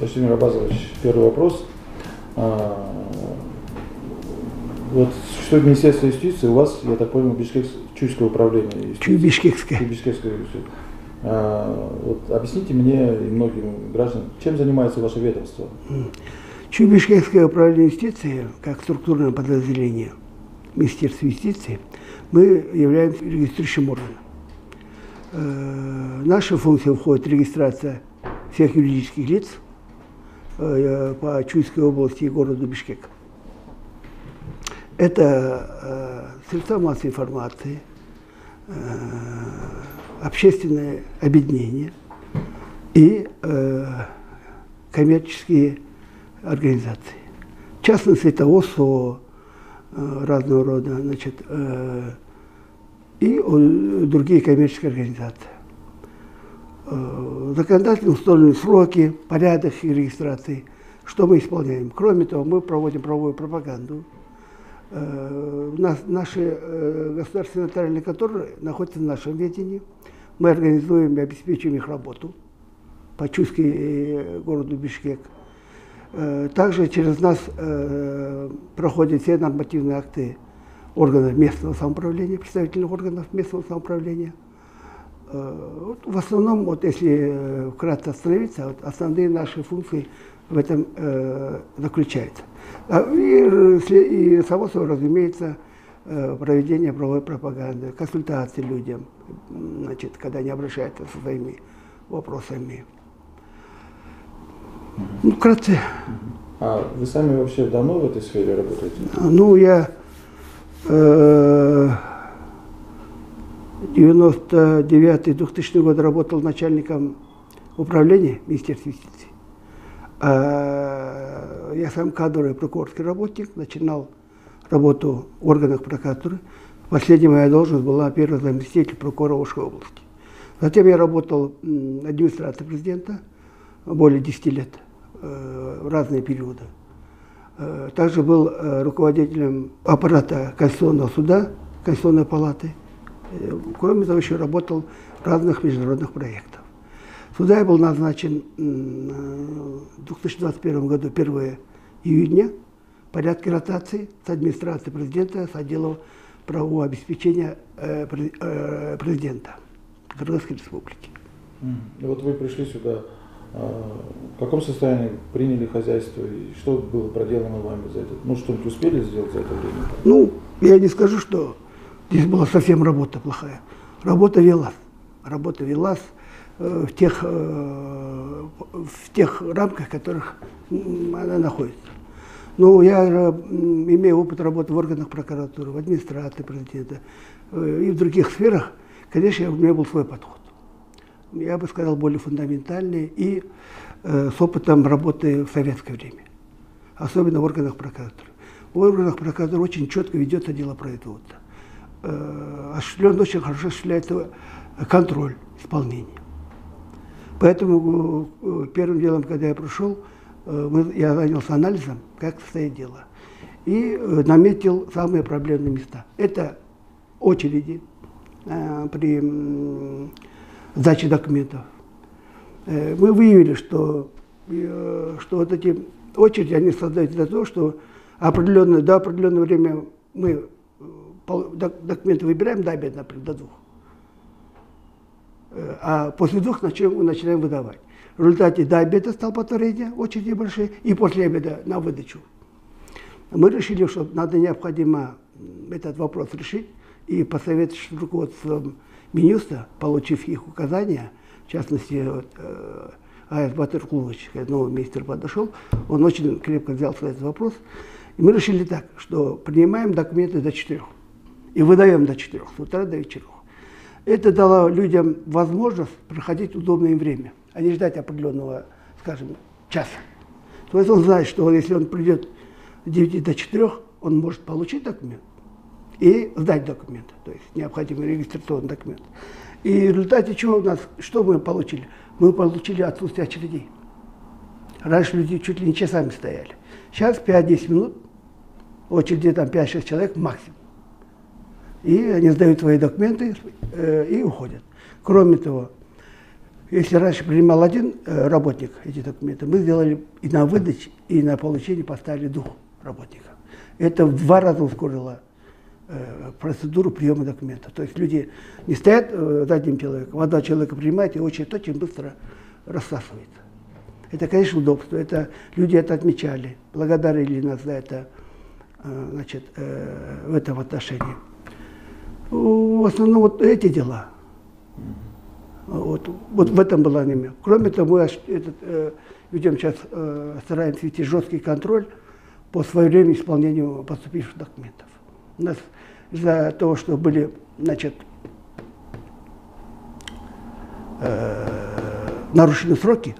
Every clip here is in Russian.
Владимир Абазович, первый вопрос. Вот существует Министерство юстиции, у вас, я так понял, Чуйское управление юстиции. Бишкекское. Вот объясните мне и многим гражданам, чем занимается ваше ведомство? Бишкекское управление юстиции, как структурное подразделение Министерства юстиции, мы являемся регистрирующим органом. В нашу функцию входит регистрация всех юридических лиц по Чуйской области и городу Бишкек. Это средства массовой информации, общественные объединения и коммерческие организации. Частное световодство разного рода, значит, и другие коммерческие организации. Законодательно установлены сроки, порядок их регистрации, что мы исполняем. Кроме того, мы проводим правовую пропаганду. Наши государственные нотариальные конторы находятся в нашем ведении. Мы организуем и обеспечиваем их работу по Чуйской и городу Бишкек. Также через нас проходят все нормативные акты органов местного самоуправления, представительных органов местного самоуправления. В основном, вот если вкратце остановиться, вот основные наши функции в этом заключаются. И само собой, разумеется, проведение правовой пропаганды, консультации людям, значит, когда они обращаются со своими вопросами. Ну, вкратце. А вы сами вообще давно в этой сфере работаете? Ну, я 99-2000 год работал начальником управления Министерства юстиции. Я сам кадровый прокурорский работник, начинал работу в органах прокуратуры. Последняя моя должность была первый заместитель прокурора Ошской области. Затем я работал администрацией президента более 10 лет, в разные периоды. Также был руководителем аппарата Конституционного суда, Конституционной палаты. Кроме того, еще работал в разных международных проектах. Сюда я был назначен в 2021 году 1 июня в порядке ротации с администрации президента, с отделом правового обеспечения президента Кыргызской республики. И вот вы пришли сюда, в каком состоянии приняли хозяйство и что было проделано вами за это? Ну, что-нибудь успели сделать за это время? Ну, я не скажу, что здесь была совсем работа плохая. Работа велась. Работа велась в тех рамках, в которых она находится. Но я имею опыт работы в органах прокуратуры, в администрации президента и в других сферах. Конечно, у меня был свой подход. Я бы сказал, более фундаментальный и с опытом работы в советское время. Особенно в органах прокуратуры. В органах прокуратуры очень четко ведется дело производства. Очень хорошо осуществляется контроль исполнения. Поэтому первым делом, когда я пришел, я занялся анализом, как стоит дело. И наметил самые проблемные места. Это очереди при сдаче документов. Мы выявили, что вот эти очереди, они создают для того, что до определенного времени мы документы выбираем до обеда, например, до 2. А после 2 мы начинаем выдавать. В результате до обеда стало повторение, очереди большие, и после обеда на выдачу. Мы решили, что необходимо этот вопрос решить, и посоветовавшись с руководством Минюста, получив их указания, в частности, А.С. Батыркулович, когда новый министр подошел, он очень крепко взялся за этот вопрос. И мы решили так, что принимаем документы до 4 и выдаем до 4, с утра до вечера. Это дало людям возможность проходить удобное им время, а не ждать определенного, скажем, часа. То есть он знает, что если он придет с 9 до 4, он может получить документ и сдать документ, то есть необходимый регистрационный документ. И в результате чего что мы получили? Мы получили отсутствие очередей. Раньше люди чуть ли не часами стояли. Сейчас 5-10 минут, очереди там 5-6 человек максимум. И они сдают свои документы и уходят. Кроме того, Если раньше принимал один работник эти документы, мы сделали и на выдаче, и на получение поставили 2 работников. Это в 2 раза ускорило процедуру приема документов. То есть люди не стоят за одним человеком, 1 человека принимает и очень быстро рассасывается. Это, конечно, удобство. Это, люди это отмечали, благодарили нас за это, значит, в этом отношении. В основном вот эти дела. Вот в этом была аниме. Кроме того, мы ведем сейчас, стараемся вести жесткий контроль по своевременному исполнению поступивших документов. У нас из-за того, что были, значит, нарушены сроки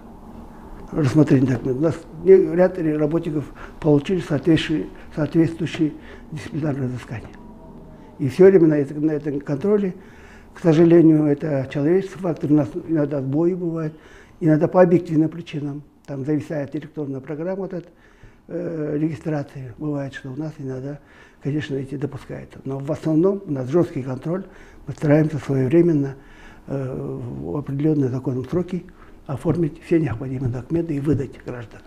рассмотрения документов, у нас ряд работников получили соответствующие дисциплинарные взыскания. И все время на этом контроле, к сожалению, это человеческий фактор, у нас иногда сбои бывают, иногда по объективным причинам. Там зависает электронная программа от регистрации. Бывает, что у нас иногда, конечно, эти допускается. Но в основном у нас жесткий контроль, мы стараемся своевременно в определенные законные сроки оформить все необходимые документы и выдать гражданам.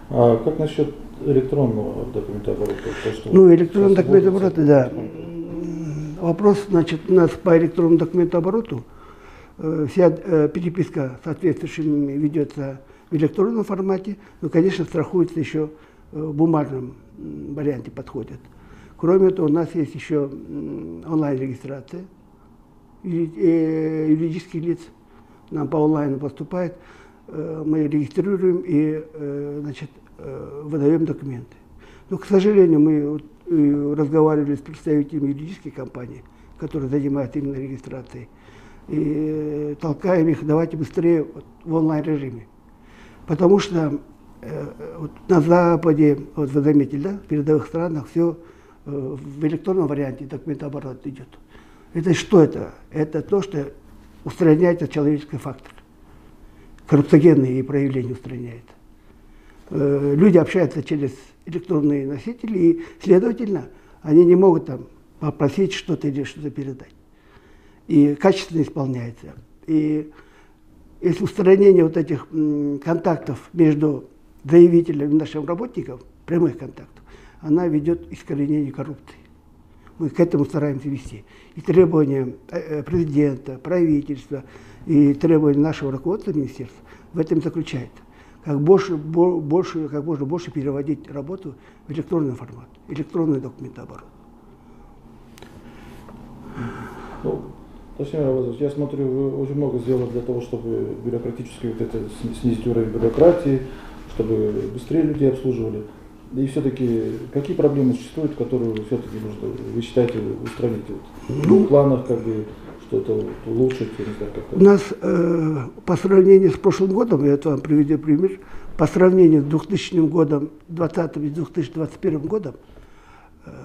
А как насчет электронного документооборота? Ну, электронный документооборот, да. Вопрос, значит, у нас по электронному документообороту вся переписка с соответствующими ведется в электронном формате, но, конечно, страхуется еще в бумажном варианте подходит. Кроме того, у нас есть еще онлайн-регистрация юридических лиц. Нам по онлайну поступает, мы регистрируем и, значит, выдаем документы. Но, к сожалению, мы разговаривали с представителями юридических компаний, которые занимаются именно регистрацией, и толкаем их, давайте быстрее в онлайн-режиме. Потому что вот на Западе, вот вы заметили, да, в передовых странах все в электронном варианте документооборот идет. Это что это? Это то, что устраняет человеческий фактор. Коррупциогенные проявления устраняет. Люди общаются через электронные носители, и, следовательно, они не могут там попросить что-то или что-то передать. И качественно исполняется. И если устранение вот этих контактов между заявителем и нашим работником, прямых контактов, она ведет к искоренению коррупции. Мы к этому стараемся вести. И требования президента, правительства, и требования нашего руководства министерства в этом заключается. Как можно больше переводить работу в электронный формат, электронный документооборот. Ну, я смотрю, вы очень много сделали для того, чтобы бюрократически вот это снизить уровень бюрократии, чтобы быстрее людей обслуживали. И все-таки какие проблемы существуют, которые все-таки нужно, вы считаете, устранить? В планах как бы что-то улучшить, я не знаю, как-то. У нас по сравнению с прошлым годом, я вам приведу пример, по сравнению с 2000 годом, 2020 и 2021 годом,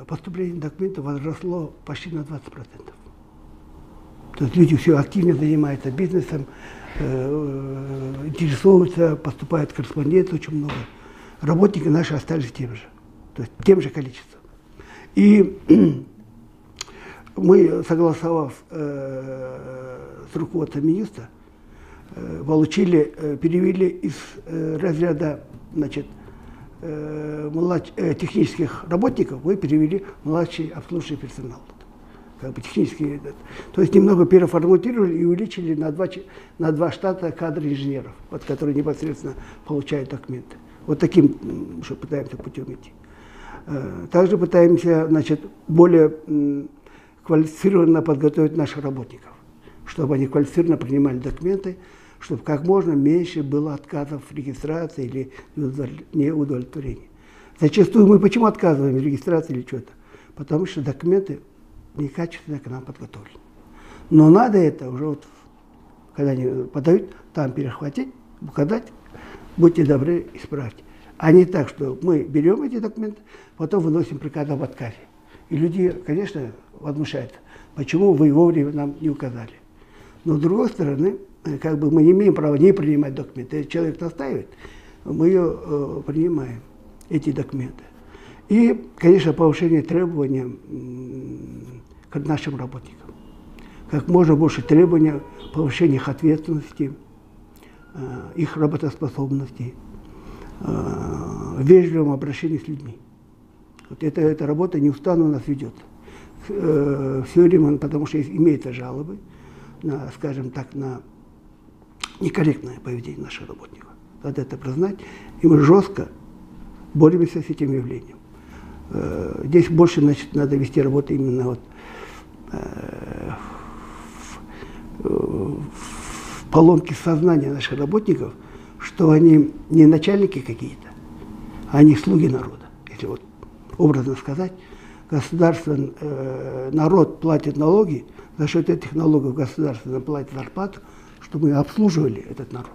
поступление документов возросло почти на 20%. То есть люди все активно занимаются бизнесом, интересуются, поступает корреспонденция очень много. Работники наши остались тем же, то есть тем же количеством. И мы, согласовав с руководством министра, перевели из разряда, значит, технических работников, мы перевели младший обслуживающий персонал. Как бы технический, то есть немного переформатировали и увеличили на 2 штата кадры инженеров, вот, которые непосредственно получают документы. Вот таким что пытаемся путем идти. Также пытаемся, значит, более квалифицированно подготовить наших работников, чтобы они квалифицированно принимали документы, чтобы как можно меньше было отказов в регистрации или неудовлетворения. Зачастую мы почему отказываем в регистрации или что-то? Потому что документы некачественно к нам подготовлены. Но надо это уже, вот, когда они подают, там перехватить, указать, будьте добры, исправьте. А не так, что мы берем эти документы, потом выносим приказ об отказе. И люди, конечно, возмущаются, почему вы вовремя нам не указали. Но с другой стороны, как бы мы не имеем права не принимать документы. Если человек настаивает, мы ее принимаем, эти документы. И, конечно, повышение требований к нашим работникам. как можно больше требований, повышения их ответственности, их работоспособности, вежливом обращении с людьми. Вот эта работа неустанно у нас ведет. Все время, потому что имеются жалобы на, скажем так, на некорректное поведение наших работников. Надо это признать. И мы жестко боремся с этим явлением. Здесь больше, значит, надо вести работу именно вот, в поломке сознания наших работников, что они не начальники какие-то, а они слуги народа. Если вот образно сказать, государство, народ платит налоги, за счет этих налогов государство платит зарплату, чтобы мы обслуживали этот народ.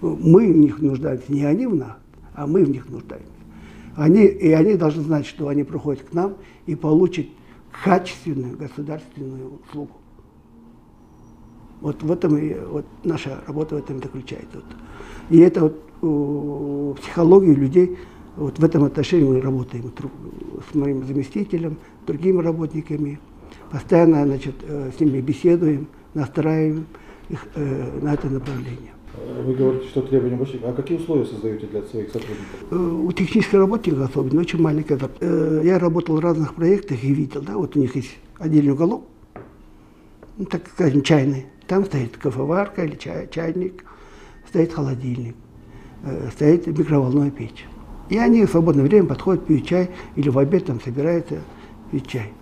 Мы в них нуждаемся, не они в нас, а мы в них нуждаемся. Они должны знать, что они приходят к нам и получат качественную государственную услугу. Вот в этом вот наша работа в этом заключается. Вот. И это вот психологию людей, вот в этом отношении мы работаем с моим заместителем, другими работниками, постоянно, значит, с ними беседуем, настраиваем их на это направление. Вы говорите, что требования большие. А какие условия создаете для своих сотрудников? У технических работников особенно очень маленькая зарплата. Я работал в разных проектах и видел, да, вот у них есть отдельный уголок, ну, так скажем, чайный. Там стоит кофеварка или чайник, стоит холодильник, стоит микроволновая печь. И они в свободное время подходят, пьют чай, или в обед там собираются пить чай.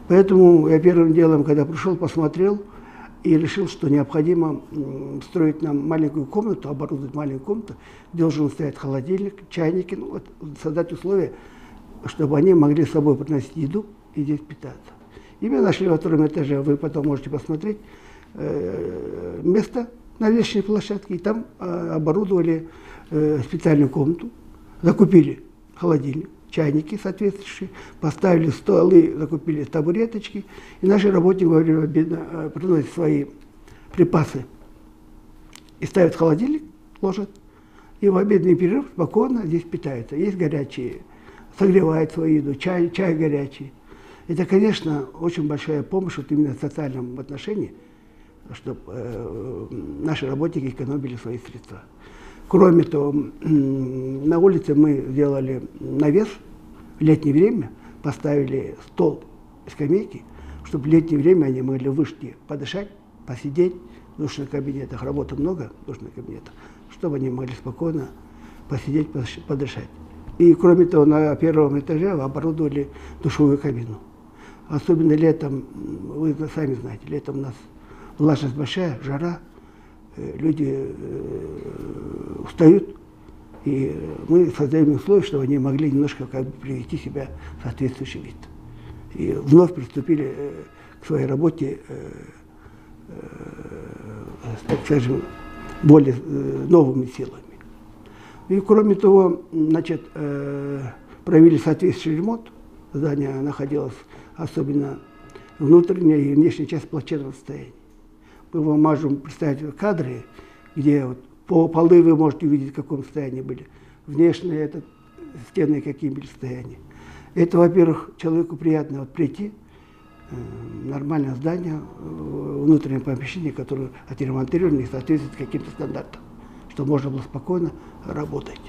Поэтому я первым делом, когда пришел, посмотрел и решил, что необходимо строить нам маленькую комнату, оборудовать маленькую комнату, где должен стоять холодильник, чайники, ну, вот, создать условия, чтобы они могли с собой приносить еду и здесь питаться. И мы нашли во втором этаже, вы потом можете посмотреть, место на лестничной площадке, и там оборудовали специальную комнату, закупили холодильник, чайники соответствующие, поставили столы, закупили табуреточки, и наши работники во время обеда приносят свои припасы и ставят в холодильник, ложат, и в обедный перерыв спокойно здесь питаются. Есть горячие, согревают свою еду, чай горячий. Это, конечно, очень большая помощь вот именно в социальном отношении, чтобы наши работники экономили свои средства. Кроме того, на улице мы сделали навес в летнее время, поставили стол и скамейки, чтобы в летнее время они могли выйти подышать, посидеть в душных кабинетах, работы много в душных кабинетах, чтобы они могли спокойно посидеть, подышать. И кроме того, на первом этаже оборудовали душевую кабину. Особенно летом, вы сами знаете, летом у нас влажность большая, жара, люди устают, и мы создаем условия, чтобы они могли немножко как бы привести себя в соответствующий вид. И вновь приступили к своей работе, так скажем, более новыми силами. И кроме того, значит, провели соответствующий ремонт. Здание находилось, особенно внутренняя и внешняя часть, в плачевном состоянии. Мы вам можем представить кадры, где вот по полы вы можете увидеть, в каком состоянии были. Внешние стены какие были состояния. Это, во-первых, человеку приятно вот прийти, нормальное здание, внутреннее помещение, которое отремонтировано и соответствует каким-то стандартам, чтобы можно было спокойно работать.